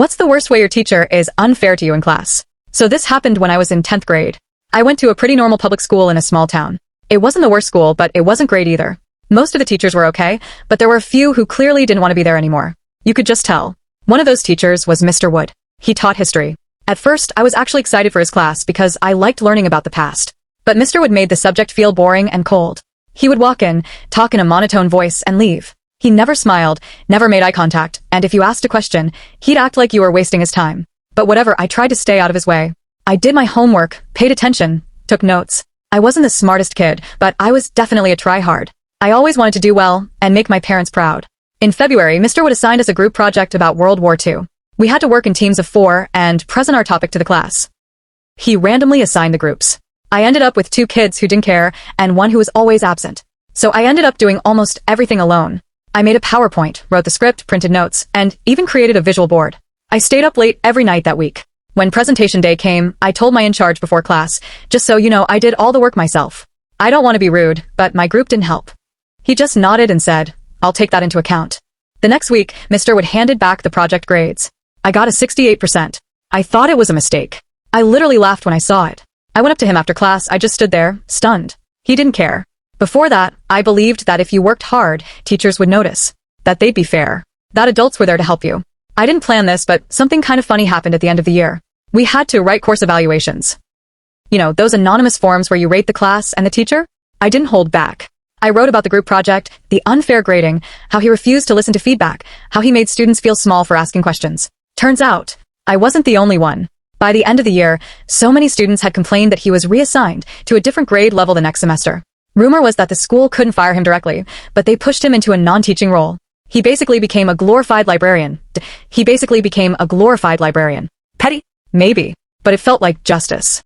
What's the worst way your teacher is unfair to you in class? So this happened when I was in 10th grade. I went to a pretty normal public school in a small town. It wasn't the worst school, but it wasn't great either. Most of the teachers were okay, but there were a few who clearly didn't want to be there anymore. You could just tell. One of those teachers was Mr. Wood. He taught history. At first, I was actually excited for his class because I liked learning about the past. But Mr. Wood made the subject feel boring and cold. He would walk in, talk in a monotone voice, and leave. He never smiled, never made eye contact, and if you asked a question, he'd act like you were wasting his time. But whatever, I tried to stay out of his way. I did my homework, paid attention, took notes. I wasn't the smartest kid, but I was definitely a try-hard. I always wanted to do well and make my parents proud. In February, Mr. Wood assigned us a group project about World War II. We had to work in teams of 4 and present our topic to the class. He randomly assigned the groups. I ended up with 2 kids who didn't care and one who was always absent. So I ended up doing almost everything alone. I made a PowerPoint, wrote the script, printed notes, and even created a visual board. I stayed up late every night that week. When presentation day came, I told my in-charge before class, just so you know, I did all the work myself. I don't want to be rude, but my group didn't help. He just nodded and said, I'll take that into account. The next week, Mr. Wood handed back the project grades. I got a 68%. I thought it was a mistake. I literally laughed when I saw it. I went up to him after class. I just stood there, stunned. He didn't care. Before that, I believed that if you worked hard, teachers would notice. That they'd be fair. That adults were there to help you. I didn't plan this, but something kind of funny happened at the end of the year. We had to write course evaluations. You know, those anonymous forms where you rate the class and the teacher? I didn't hold back. I wrote about the group project, the unfair grading, how he refused to listen to feedback, how he made students feel small for asking questions. Turns out, I wasn't the only one. By the end of the year, so many students had complained that he was reassigned to a different grade level the next semester. Rumor was that the school couldn't fire him directly, but they pushed him into a non-teaching role. He basically became a glorified librarian. Petty? Maybe, but it felt like justice.